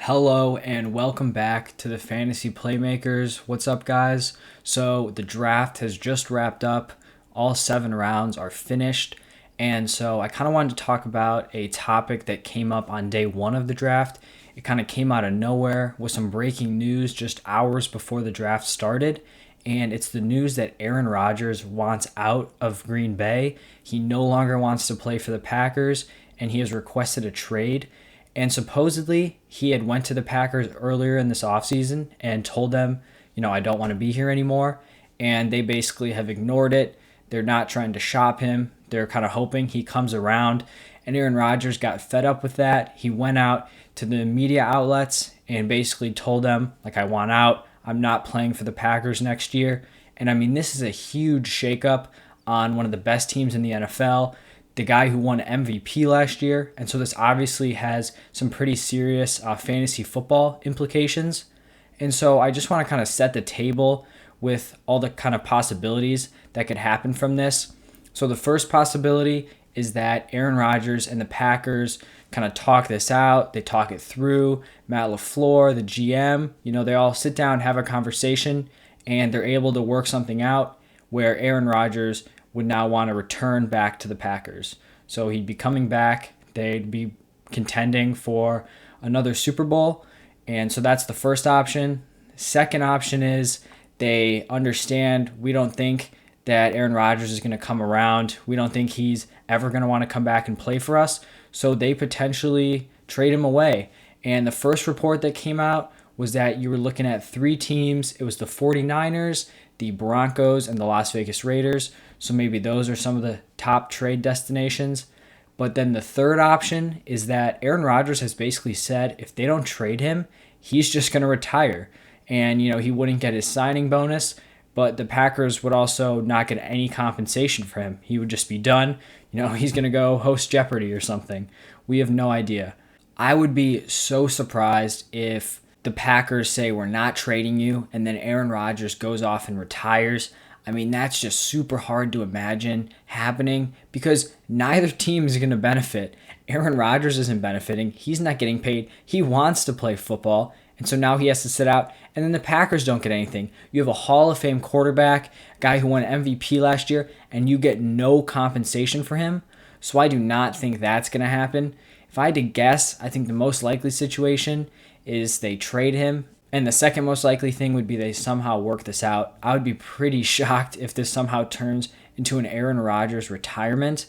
Hello and welcome back to the Fantasy Playmakers. What's up, guys? So, the draft has just wrapped up. All 7 rounds are finished. And so, I kind of wanted to talk about a topic that came up on day one of the draft. It kind of came out of nowhere with some breaking news just hours before the draft started. And it's the news that Aaron Rodgers wants out of Green Bay. He no longer wants to play for the Packers, and he has requested a trade. And supposedly he had went to the Packers earlier in this offseason and told them, I don't want to be here anymore. And they basically have ignored it. They're not trying to shop him. They're kind of hoping he comes around. And Aaron Rodgers got fed up with that. He went out to the media outlets and basically told them, I want out. I'm not playing for the Packers next year. And I mean, this is a huge shakeup on one of the best teams in the NFL, the guy who won MVP last year. And so this obviously has some pretty serious fantasy football implications. And so I just want to kind of set the table with all the kind of possibilities that could happen from this. So the first possibility is that Aaron Rodgers and the Packers kind of talk this out. They talk it through. Matt LaFleur, the GM, they all sit down, have a conversation, and they're able to work something out where Aaron Rodgers would now want to return back to the Packers. So he'd be coming back. They'd be contending for another Super Bowl. And so that's the first option. Second option is they understand we don't think that Aaron Rodgers is going to come around. We don't think he's ever going to want to come back and play for us. So they potentially trade him away. And the first report that came out was that you were looking at 3 teams. It was the 49ers, the Broncos, and the Las Vegas Raiders. So maybe those are some of the top trade destinations. But then the third option is that Aaron Rodgers has basically said if they don't trade him, he's just going to retire. And, he wouldn't get his signing bonus, but the Packers would also not get any compensation for him. He would just be done. He's going to go host Jeopardy or something. We have no idea. I would be so surprised if the Packers say we're not trading you and then Aaron Rodgers goes off and retires. I mean, that's just super hard to imagine happening because neither team is going to benefit. Aaron Rodgers isn't benefiting. He's not getting paid. He wants to play football. And so now he has to sit out. And then the Packers don't get anything. You have a Hall of Fame quarterback, a guy who won MVP last year, and you get no compensation for him. So I do not think that's going to happen. If I had to guess, I think the most likely situation is they trade him. And the second most likely thing would be they somehow work this out. I would be pretty shocked if this somehow turns into an Aaron Rodgers retirement.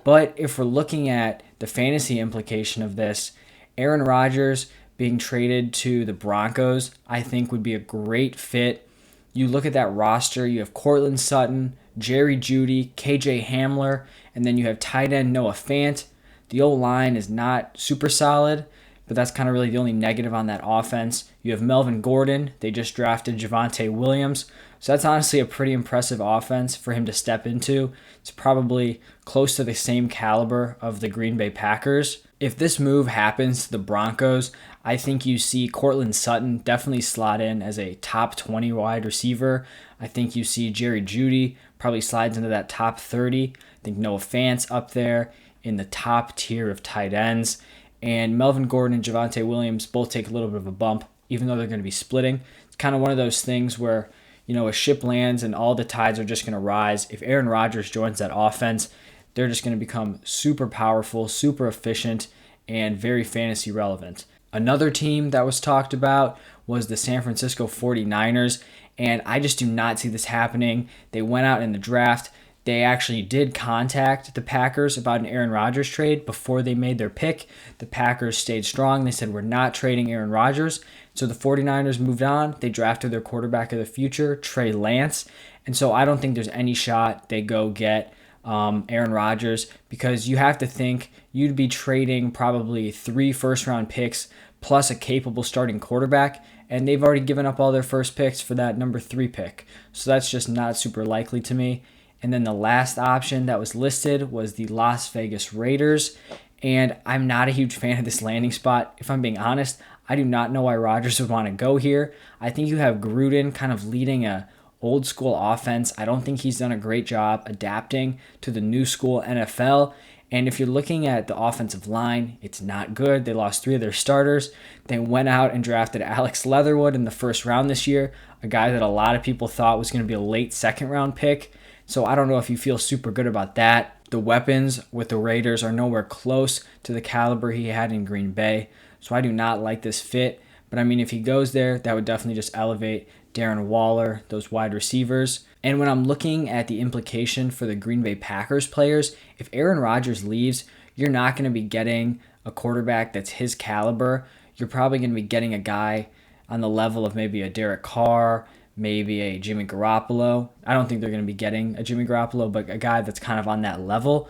But if we're looking at the fantasy implication of this, Aaron Rodgers being traded to the Broncos, I think would be a great fit. You look at that roster, you have Cortland Sutton, Jerry Jeudy, KJ Hamler, and then you have tight end Noah Fant. The O-line is not super solid, but that's kind of really the only negative on that offense. You have Melvin Gordon. They just drafted Javonte Williams. So that's honestly a pretty impressive offense for him to step into. It's probably close to the same caliber of the Green Bay Packers. If this move happens to the Broncos, I think you see Cortland Sutton definitely slot in as a top 20 wide receiver. I think you see Jerry Jeudy probably slides into that top 30. I think Noah Fant's up there in the top tier of tight ends. And Melvin Gordon and Javonte Williams both take a little bit of a bump, even though they're going to be splitting. It's kind of one of those things where, a ship lands and all the tides are just going to rise. If Aaron Rodgers joins that offense, they're just going to become super powerful, super efficient, and very fantasy relevant. Another team that was talked about was the San Francisco 49ers, and I just do not see this happening. They went out in the draft. They actually did contact the Packers about an Aaron Rodgers trade before they made their pick. The Packers stayed strong. They said, we're not trading Aaron Rodgers. So the 49ers moved on. They drafted their quarterback of the future, Trey Lance. And so I don't think there's any shot they go get Aaron Rodgers because you have to think you'd be trading probably 3 first-round picks plus a capable starting quarterback, and they've already given up all their first picks for that number 3 pick. So that's just not super likely to me. And then the last option that was listed was the Las Vegas Raiders. And I'm not a huge fan of this landing spot. If I'm being honest, I do not know why Rodgers would want to go here. I think you have Gruden kind of leading a old school offense. I don't think he's done a great job adapting to the new school NFL. And if you're looking at the offensive line, it's not good. They lost 3 of their starters. They went out and drafted Alex Leatherwood in the first round this year, a guy that a lot of people thought was going to be a late second round pick. So I don't know if you feel super good about that. The weapons with the Raiders are nowhere close to the caliber he had in Green Bay. So I do not like this fit. But I mean, if he goes there, that would definitely just elevate Darren Waller, those wide receivers. And when I'm looking at the implication for the Green Bay Packers players, if Aaron Rodgers leaves, you're not going to be getting a quarterback that's his caliber. You're probably going to be getting a guy on the level of maybe a Derek Carr, maybe a Jimmy Garoppolo. I don't think they're going to be getting a Jimmy Garoppolo, but a guy that's kind of on that level.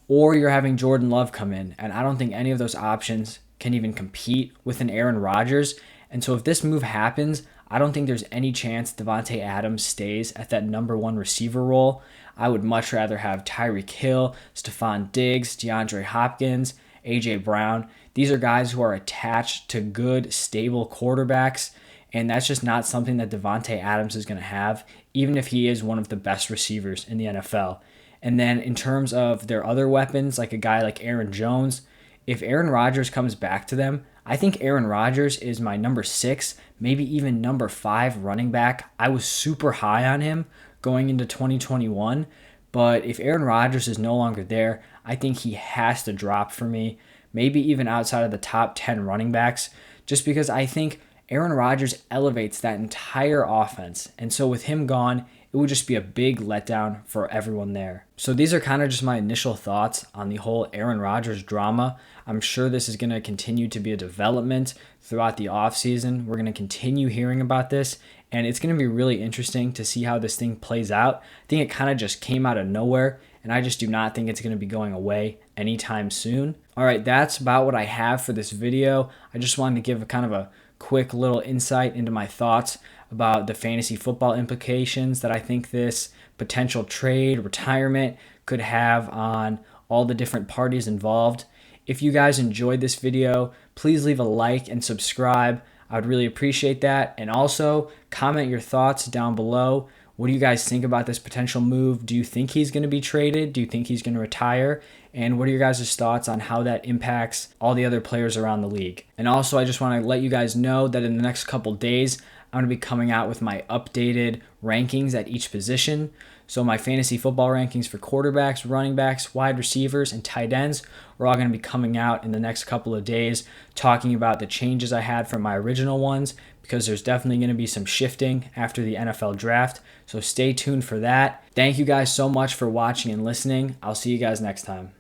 Or you're having Jordan Love come in, and I don't think any of those options can even compete with an Aaron Rodgers. And so if this move happens, I don't think there's any chance Davante Adams stays at that number 1 receiver role. I would much rather have Tyreek Hill, Stephon Diggs, DeAndre Hopkins, A.J. Brown. These are guys who are attached to good, stable quarterbacks, and that's just not something that Davante Adams is going to have, even if he is one of the best receivers in the NFL. And then in terms of their other weapons, like a guy like Aaron Jones, if Aaron Rodgers comes back to them, I think Aaron Rodgers is my number 6, maybe even number 5 running back. I was super high on him going into 2021, but if Aaron Rodgers is no longer there, I think he has to drop for me, maybe even outside of the top 10 running backs, just because I think Aaron Rodgers elevates that entire offense. And so with him gone, it would just be a big letdown for everyone there. So these are kind of just my initial thoughts on the whole Aaron Rodgers drama. I'm sure this is going to continue to be a development throughout the offseason. We're going to continue hearing about this, and it's going to be really interesting to see how this thing plays out. I think it kind of just came out of nowhere, and I just do not think it's going to be going away anytime soon. All right, that's about what I have for this video. I just wanted to give a kind of a quick little insight into my thoughts about the fantasy football implications that I think this potential trade, retirement could have on all the different parties involved. If you guys enjoyed this video, please leave a like and subscribe. I would really appreciate that. And also comment your thoughts down below. What do you guys think about this potential move? Do you think he's going to be traded? Do you think he's going to retire? And what are your guys' thoughts on how that impacts all the other players around the league? And also, I just want to let you guys know that in the next couple days, I'm going to be coming out with my updated rankings at each position. So my fantasy football rankings for quarterbacks, running backs, wide receivers, and tight ends are all going to be coming out in the next couple of days, talking about the changes I had from my original ones, because there's definitely going to be some shifting after the NFL draft. So stay tuned for that. Thank you guys so much for watching and listening. I'll see you guys next time.